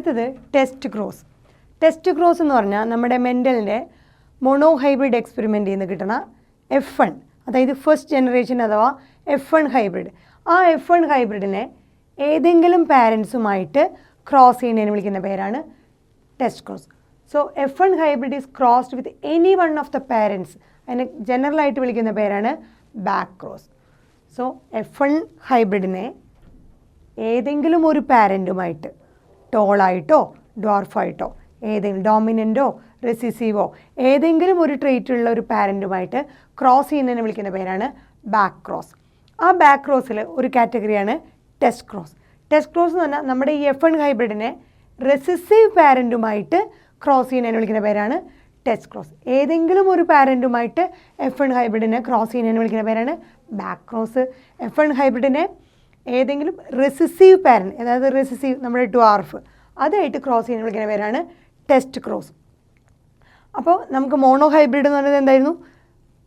അടുത്തത് test cross. Test cross എന്ന് പറഞ്ഞാൽ നമ്മുടെ മെൻഡലിൻ്റെ മോണോഹൈബ്രിഡ് എക്സ്പെരിമെൻറ്റിൽ നിന്ന് കിട്ടുന്ന F1, അതായത് ഫസ്റ്റ് ജനറേഷൻ അഥവാ F1 ഹൈബ്രിഡ്. ആ F1 ഹൈബ്രിഡിനെ ഏതെങ്കിലും പാരൻസുമായിട്ട് ക്രോസ് ചെയ്യുന്നതിന് വിളിക്കുന്ന പേരാണ് test cross. So F1 hybrid is crossed with any one of the parents. അതിനെ ജനറലായിട്ട് വിളിക്കുന്ന പേരാണ് ബാക്ക് ക്രോസ്. സോ F1 ഹൈബ്രിഡിനെ ഏതെങ്കിലും ഒരു പാരൻറ്റുമായിട്ട് ടോളായിട്ടോ ഡ്വാർഫായിട്ടോ ഏതെങ്കിലും ഡോമിനൻ്റോ റെസിസീവോ ഏതെങ്കിലും ഒരു ട്രെയ്റ്റുള്ള ഒരു പാരൻറ്റുമായിട്ട് ക്രോസ് ചെയ്യുന്നതിനെ വിളിക്കുന്ന പേരാണ് ബാക്ക് ക്രോസ്. ആ ബാക്ക് ക്രോസിൽ ഒരു കാറ്റഗറിയാണ് ടെസ്റ്റ് ക്രോസ്. ടെസ്റ്റ് ക്രോസ് എന്ന് പറഞ്ഞാൽ നമ്മുടെ ഈ F1 ഹൈബ്രിഡിനെ റെസിസീവ് പാരൻറ്റുമായിട്ട് ക്രോസ് ചെയ്യുന്നതിനെ വിളിക്കുന്ന പേരാണ് ടെസ്റ്റ് ക്രോസ്. ഏതെങ്കിലും ഒരു പാരൻറ്റുമായിട്ട് F1 ഹൈബ്രിഡിനെ ക്രോസ് ചെയ്യുന്നതിന് വിളിക്കുന്ന പേരാണ് ബാക്ക് ക്രോസ്. F1 ഹൈബ്രിഡിനെ ഏതെങ്കിലും റെസിസീവ് പാരൻ, അതായത് റെസിസീവ് നമ്മുടെ ഡ്വാർഫ്, അതായിട്ട് ക്രോസ് ചെയ്യുന്നതിന് വിളിക്കുന്ന പേരാണ് ടെസ്റ്റ് ക്രോസ്. അപ്പോൾ നമുക്ക് മോണോ ഹൈബ്രിഡ് എന്ന് പറയുന്നത് എന്തായിരുന്നു?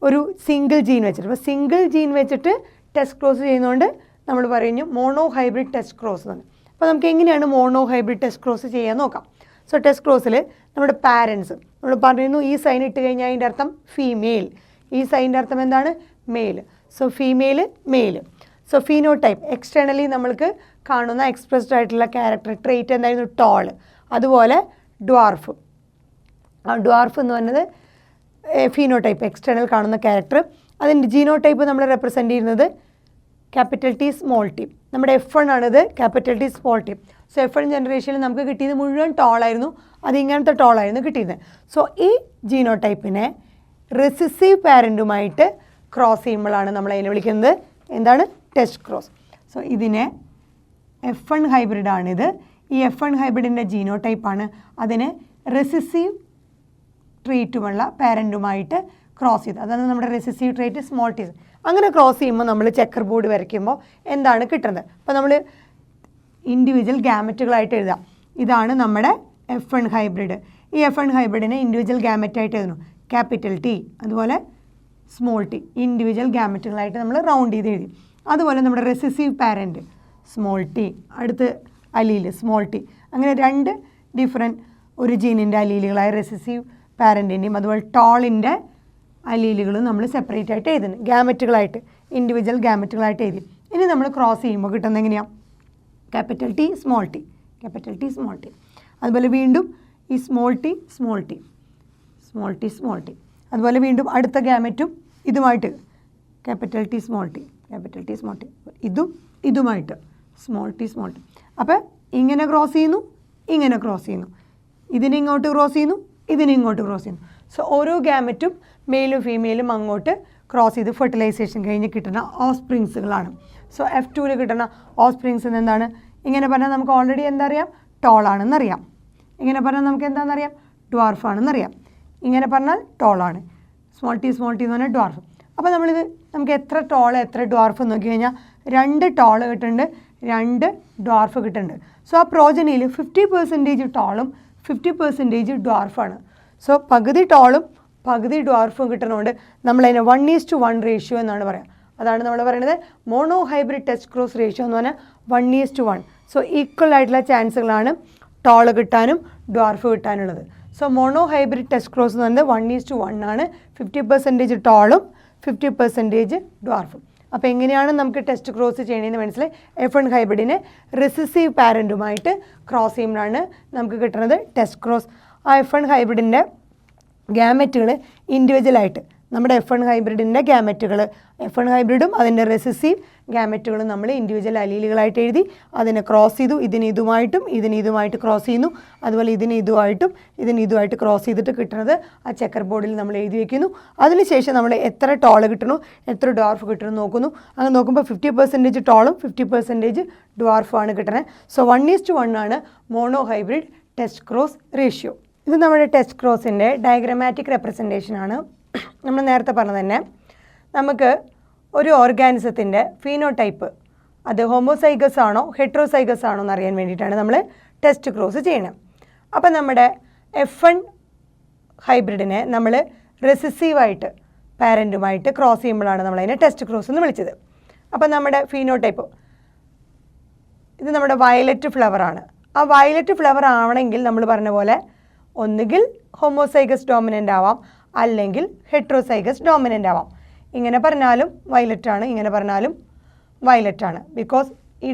ഒരു സിംഗിൾ ജീൻ വെച്ചിട്ട്. അപ്പോൾ സിംഗിൾ ജീൻ വെച്ചിട്ട് ടെസ്റ്റ് ക്രോസ് ചെയ്യുന്നതുകൊണ്ട് നമ്മൾ പറയുന്നു മോണോ ഹൈബ്രിഡ് ടെസ്റ്റ് ക്രോസ് എന്ന്. അപ്പോൾ നമുക്ക് എങ്ങനെയാണ് മോണോ ഹൈബ്രിഡ് ടെസ്റ്റ് ക്രോസ് ചെയ്യാൻ നോക്കാം. സോ ടെസ്റ്റ് ക്രോസിൽ നമ്മുടെ പാരൻസ് നമ്മൾ പറയുന്നു, ഈ സൈൻ ഇട്ട് കഴിഞ്ഞാൽ അതിൻ്റെ അർത്ഥം ഫീമെയിൽ, ഈ സൈൻ്റെ അർത്ഥം എന്താണ്? Male. So female, male. So phenotype externally നമ്മൾക്ക് കാണുന്ന എക്സ്പ്രസ്ഡ് ആയിട്ടുള്ള ക്യാരക്ടർ ട്രെയ്റ്റ് എന്തായിരുന്നു? ടോൾ. അതുപോലെ ഡ്വാർഫ്. ആ ഡ്വാർഫ് എന്ന് പറയുന്നത് ഫീനോടൈപ്പ് എക്സ്റ്റേണൽ കാണുന്ന ക്യാരക്ടർ. അതിൻ്റെ ജീനോടൈപ്പ് നമ്മൾ റെപ്രസെൻ്റ് ചെയ്യുന്നത് ക്യാപിറ്റൽ ടി സ്മോൾ ടി. നമ്മുടെ F1 ആണിത്, capital T small T. So F1 ജനറേഷനിൽ നമുക്ക് കിട്ടിയത് മുഴുവൻ ടോളായിരുന്നു, അത് ഇങ്ങനത്തെ ടോളായിരുന്നു കിട്ടിയിരുന്നത്. സോ ഈ ജീനോടൈപ്പിനെ റെസിസീവ് പാരൻറ്റുമായിട്ട് ക്രോസ് ചെയ്യുമ്പോഴാണ് നമ്മൾ അതിനെ വിളിക്കുന്നത് എന്താണ്? Test cross. സോ ഇതിനെ F1 ഹൈബ്രിഡാണിത്. ഈ F1 ഹൈബ്രിഡിൻ്റെ ജീനോടൈപ്പാണ്. അതിന് റെസിസീവ് ട്രീറ്റുമുള്ള പാരൻറ്റുമായിട്ട് ക്രോസ് ചെയ്ത്, അതാണ് നമ്മുടെ റെസിസീവ് ട്രേറ്റ് സ്മോൾ ടി. അങ്ങനെ ക്രോസ് ചെയ്യുമ്പോൾ നമ്മൾ ചെക്കർ ബോർഡ് വരയ്ക്കുമ്പോൾ എന്താണ് കിട്ടുന്നത്? അപ്പോൾ നമ്മൾ ഇൻഡിവിജ്വൽ ഗാമറ്റുകളായിട്ട് എഴുതാം. ഇതാണ് നമ്മുടെ F1 ഹൈബ്രിഡ്. ഈ F1 ഹൈബ്രിഡിനെ ഇൻഡിവിജ്വൽ ഗാമറ്റായിട്ട് എഴുതുന്നു, ക്യാപിറ്റൽ ടി അതുപോലെ സ്മോൾ ടി, ഇൻഡിവിജ്വൽ ഗാമറ്റുകളായിട്ട് നമ്മൾ റൗണ്ട് ചെയ്ത് എഴുതി. അതുപോലെ നമ്മുടെ റെസിസീവ് പാരൻറ്റ് സ്മോൾ ടി, അടുത്ത് അലീൽ സ്മോൾ ടി. അങ്ങനെ രണ്ട് ഡിഫറെൻറ്റ് ഒരു ജീനിൻ്റെ അലീലുകളായ റെസിസീവ് പാരൻറ്റിൻ്റെയും അതുപോലെ ടോളിൻ്റെ അലീലുകളും നമ്മൾ സെപ്പറേറ്റ് ആയിട്ട് എഴുതുന്നു, ഗാമറ്റുകളായിട്ട് ഇൻഡിവിജ്വൽ ഗാമറ്റുകളായിട്ട് എഴുതി. ഇനി നമ്മൾ ക്രോസ് ചെയ്യുമ്പോൾ കിട്ടുന്നത് എങ്ങനെയാണ്? Capital T small T, capital T small T. അതുപോലെ വീണ്ടും ഈ small T small T, small T small T. അതുപോലെ വീണ്ടും അടുത്ത ഗാമറ്റും ഇതുമായിട്ട് capital T small T, capital T small T. ഇതുമായിട്ട് സ്മോൾ ടി സ്മോൾ ടി. അപ്പോൾ ഇങ്ങനെ ക്രോസ് ചെയ്യുന്നു, ഇങ്ങനെ ക്രോസ് ചെയ്യുന്നു, ഇതിനിങ്ങോട്ട് ക്രോസ് ചെയ്യുന്നു, ഇതിനിങ്ങോട്ട് ക്രോസ് ചെയ്യുന്നു. സോ ഓരോ ഗാമറ്റും മെയിലും ഫീമെയിലും അങ്ങോട്ട് ക്രോസ് ചെയ്ത് ഫെർട്ടിലൈസേഷൻ കഴിഞ്ഞ് കിട്ടുന്ന ഓഫ്സ്പ്രിങ്സുകളാണ്. സോ F2 കിട്ടുന്ന ഓഫ്സ്പ്രിങ്സ് എന്താണ്? ഇങ്ങനെ പറഞ്ഞാൽ നമുക്ക് ഓൾറെഡി എന്താ അറിയാം? ടോളാണെന്നറിയാം. ഇങ്ങനെ പറഞ്ഞാൽ നമുക്ക് എന്താണെന്നറിയാം? ഡ്വാർഫാണെന്നറിയാം. ഇങ്ങനെ പറഞ്ഞാൽ ടോളാണ്. സ്മോൾ ടി എന്ന് പറഞ്ഞാൽ ഡ്വാർഫ്. അപ്പോൾ നമുക്ക് എത്ര ടോൾ എത്ര ഡ്വാർഫ് നോക്കി കഴിഞ്ഞാൽ 2 ടോൾ കിട്ടുന്നുണ്ട്, 2 ഡ്വാർഫ് കിട്ടുന്നുണ്ട്. സോ ആ പ്രോജനിയിൽ 50% ടോളും 50% ഡ്വാർഫാണ്. സോ പകുതി ടോളും പകുതി ഡ്വാർഫും കിട്ടുന്നതുകൊണ്ട് നമ്മളതിനെ 1:1 റേഷ്യോ എന്നാണ് പറയുക. അതാണ് നമ്മൾ പറയുന്നത് monohybrid test cross ratio എന്ന് പറഞ്ഞാൽ 1:1. സോ ഈക്വൽ ആയിട്ടുള്ള ചാൻസുകളാണ് ടോള് കിട്ടാനും ഡ്വാർഫ് കിട്ടാനുള്ളത്. So monohybrid test cross എന്ന് പറയുന്നത് 1:1 ആണ്. 50% ടോളും 50% ഡ്വാർഫും. അപ്പോൾ എങ്ങനെയാണ് നമുക്ക് ടെസ്റ്റ് ക്രോസ് ചെയ്യണമെന്ന് മനസ്സിലായി. F1 ഹൈബ്രിഡിനെ റെസിസീവ് പാരൻറ്റുമായിട്ട് ക്രോസ് ചെയ്യുമ്പോഴാണ് നമുക്ക് കിട്ടുന്നത് ടെസ്റ്റ് ക്രോസ്. ആ F1 ഹൈബ്രിഡിൻ്റെ ഗാമറ്റുകൾ ഇൻഡിവിജ്വലായിട്ട് നമ്മുടെ F1 ഹൈബ്രിഡിൻ്റെ ഗാമറ്റുകൾ F1 ഹൈബ്രിഡും അതിൻ്റെ റെസിസീവ് ഗാമറ്റുകളും നമ്മൾ ഇൻഡിവിജ്വൽ അലീലുകളായിട്ട് എഴുതി അതിനെ ക്രോസ് ചെയ്തു. ഇതിന് ക്രോസ് ചെയ്യുന്നു. അതുപോലെ ഇതുമായിട്ട് ക്രോസ് ചെയ്തിട്ട് കിട്ടുന്നത് ആ ചെക്കർ ബോർഡിൽ നമ്മൾ എഴുതി വയ്ക്കുന്നു. അതിനുശേഷം നമ്മൾ എത്ര ടോൾ കിട്ടണു എത്ര ഡ്വാർഫ് കിട്ടണം നോക്കുന്നു. അങ്ങനെ നോക്കുമ്പോൾ 50% ടോളും 50% ഡ്വാർഫുമാണ് കിട്ടുന്നത്. സോ 1:1 ആണ് mono hybrid test cross ratio. ഇത് നമ്മുടെ ടെസ്റ്റ് ക്രോസിൻ്റെ ഡയഗ്രമാറ്റിക് റെപ്രസെൻറ്റേഷനാണ്. നമ്മൾ നേരത്തെ പറഞ്ഞത് തന്നെ നമുക്ക് ഒരു ഓർഗാനിസത്തിൻ്റെ ഫീനോടൈപ്പ് അത് ഹോമോസൈഗസ് ആണോ ഹെട്രോസൈഗസ് ആണോ എന്നറിയാൻ വേണ്ടിയിട്ടാണ് നമ്മൾ ടെസ്റ്റ് ക്രോസ് ചെയ്യണം. അപ്പം നമ്മുടെ F1 ഹൈബ്രിഡിനെ നമ്മൾ റെസിസീവായിട്ട് പാരൻറ്റുമായിട്ട് ക്രോസ് ചെയ്യുമ്പോഴാണ് നമ്മളതിനെ ടെസ്റ്റ് ക്രോസ് എന്ന് വിളിച്ചത്. അപ്പം നമ്മുടെ ഫീനോടൈപ്പ് ഇത് നമ്മുടെ വയലറ്റ് ഫ്ലവറാണ്. ആ വയലറ്റ് ഫ്ലവർ ആവണമെങ്കിൽ നമ്മൾ പറഞ്ഞ പോലെ ഒന്നുകിൽ ഹോമോസൈഗസ് ഡോമിനൻ്റ് ആവാം, അല്ലെങ്കിൽ ഹെട്രോസൈഗസ് ഡോമിനൻ്റ് ആവാം. ഇങ്ങനെ പറഞ്ഞാലും വയലറ്റ് ആണ്, ഇങ്ങനെ പറഞ്ഞാലും വയലറ്റ് ആണ്. ബിക്കോസ് ഈ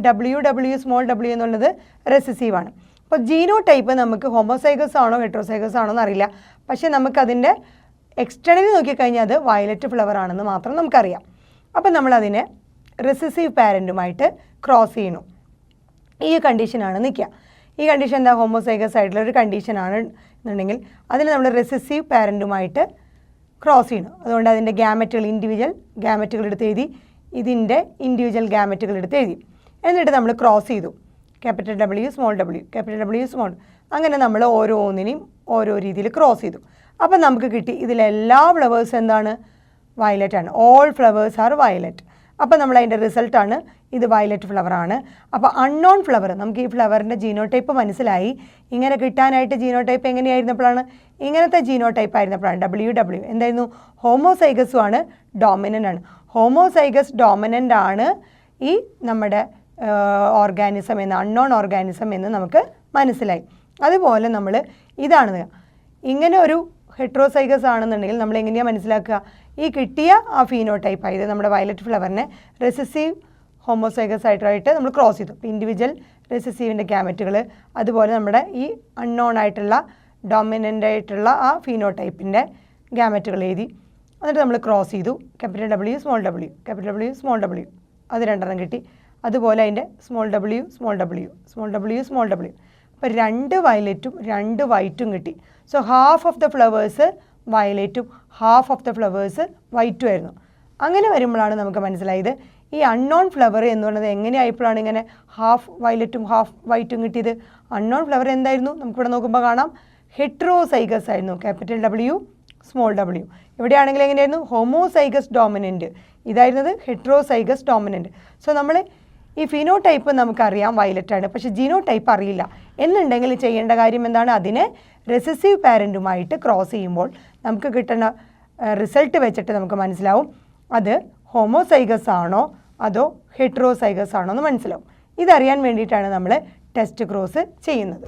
സ്മോൾ w എന്നുള്ളത് റെസസീവ് ആണ്. അപ്പോൾ ജീനോ ടൈപ്പ് നമുക്ക് ഹോമോസൈഗസ് ആണോ ഹെട്രോസൈഗസ് ആണോ എന്നറിയില്ല. പക്ഷേ നമുക്കതിൻ്റെ എക്സ്റ്റേണലി നോക്കിക്കഴിഞ്ഞാൽ അത് വയലറ്റ് ഫ്ലവർ ആണെന്ന് മാത്രം നമുക്കറിയാം. അപ്പം നമ്മളതിനെ റെസസീവ് പാരൻറ്റുമായിട്ട് ക്രോസ് ചെയ്യണു. ഈ കണ്ടീഷനാണ് നിൽക്കുക. ഈ കണ്ടീഷൻ എന്താ? ഹോമോസൈഗസ് ആയിട്ടുള്ള ഒരു കണ്ടീഷനാണ് എന്നുണ്ടെങ്കിൽ അതിന് നമ്മൾ റെസസീവ് പാരൻറ്റുമായിട്ട് ക്രോസ് ചെയ്യണം. അതുകൊണ്ട് അതിൻ്റെ ഇൻഡിവിജ്വൽ ഗ്യാമറ്റുകൾ എടുത്ത് എഴുതി, ഇതിൻ്റെ ഇൻഡിവിജ്വൽ ഗ്യാമറ്റുകൾ എടുത്ത് എഴുതി. എന്നിട്ട് നമ്മൾ ക്രോസ് ചെയ്തു. Capital W small. അങ്ങനെ നമ്മൾ ഓരോന്നിനെയും ഓരോ രീതിയിൽ ക്രോസ് ചെയ്തു. അപ്പം നമുക്ക് കിട്ടി ഇതിലെല്ലാ ഫ്ലവേഴ്സും എന്താണ്? വയലറ്റ് ആണ്. All flowers are violet. അപ്പോൾ നമ്മൾ അതിൻ്റെ റിസൾട്ടാണ് ഇത് വയലറ്റ് ഫ്ലവറാണ്. അപ്പോൾ അൺനോൺ ഫ്ലവർ, നമുക്ക് ഈ ഫ്ലവറിൻ്റെ ജീനോടൈപ്പ് മനസ്സിലായി. ഇങ്ങനെ കിട്ടാനായിട്ട് ജീനോടൈപ്പ് എങ്ങനെയായിരുന്നപ്പോഴാണ്? ഇങ്ങനത്തെ ജീനോടൈപ്പ് ആയിരുന്നപ്പോഴാണ് WW എന്തായിരുന്നു? ഹോമോസൈഗസും ആണ്, ഡോമിനൻ്റ് ആണ്. ഹോമോസൈഗസ് ഡോമിനൻ്റ് ആണ് ഈ നമ്മുടെ ഓർഗാനിസം എന്ന്, അൺനോൺ ഓർഗാനിസം എന്ന് നമുക്ക് മനസ്സിലായി. അതുപോലെ നമ്മൾ ഇതാണ്, ഇങ്ങനെ ഒരു ഹെട്രോസൈഗസ് ആണെന്നുണ്ടെങ്കിൽ നമ്മൾ എങ്ങനെയാണ് മനസ്സിലാക്കുക? ഈ കിട്ടിയ ആ ഫീനോടൈപ്പ്, അതായത് നമ്മുടെ വയലറ്റ് ഫ്ലവറിനെ റെസസീവ് ഹോമോസൈഗസ് ആയിട്ട് നമ്മൾ ക്രോസ് ചെയ്തു. ഇപ്പോൾ ഇൻഡിവിജ്വൽ റെസസീവിൻ്റെ ഗ്യാമറ്റുകൾ, അതുപോലെ നമ്മുടെ ഈ അൺനോൺ ആയിട്ടുള്ള ഡോമിനൻ്റ് ആയിട്ടുള്ള ആ ഫീനോടൈപ്പിൻ്റെ ഗ്യാമറ്റുകൾ എഴുതി. എന്നിട്ട് നമ്മൾ ക്രോസ് ചെയ്തു. ക്യാപിറ്റൽ W സ്മോൾ w അത് രണ്ടെണ്ണം കിട്ടി. അതുപോലെ അതിൻ്റെ സ്മോൾ w. അപ്പോൾ 2 വയലറ്റും 2 വൈറ്റും കിട്ടി. So half of the flowers വയലറ്റും ഹാഫ് ഓഫ് ദ ഫ്ലവേഴ്സ് വൈറ്റും ആയിരുന്നു. അങ്ങനെ വരുമ്പോഴാണ് നമുക്ക് മനസ്സിലായത് ഈ അൺനോൺ ഫ്ലവർ എന്ന് പറയുന്നത് എങ്ങനെയായപ്പോഴാണ് ഇങ്ങനെ ഹാഫ് വയലറ്റും ഹാഫ് വൈറ്റും കിട്ടിയത്. അൺനോൺ ഫ്ലവർ എന്തായിരുന്നു? നമുക്കിവിടെ നോക്കുമ്പോൾ കാണാം, ഹെട്രോസൈഗസ് ആയിരുന്നു. Capital W small w. ഇവിടെയാണെങ്കിൽ എങ്ങനെയായിരുന്നു? Homozygous dominant. ഇതായിരുന്നത് ഹെട്രോസൈഗസ് ഡോമിനൻ്റ്. സോ നമ്മൾ ഈ ഫിനോടൈപ്പ് നമുക്കറിയാം വയലറ്റാണ്, പക്ഷേ ജീനോടൈപ്പ് അറിയില്ല എന്നുണ്ടെങ്കിൽ ചെയ്യേണ്ട കാര്യം എന്താണ്? അതിനെ റെസസീവ് പാരൻറ്റുമായിട്ട് ക്രോസ് ചെയ്യുമ്പോൾ നമുക്ക് കിട്ടുന്ന റിസൾട്ട് വെച്ചിട്ട് നമുക്ക് മനസ്സിലാവും അത് ഹോമോസൈഗസ് ആണോ അതോ ഹെട്രോസൈഗസ് ആണോ എന്ന് മനസ്സിലാവും. ഇതറിയാൻ വേണ്ടിയിട്ടാണ് നമ്മൾ ടെസ്റ്റ് ക്രോസ് ചെയ്യുന്നത്.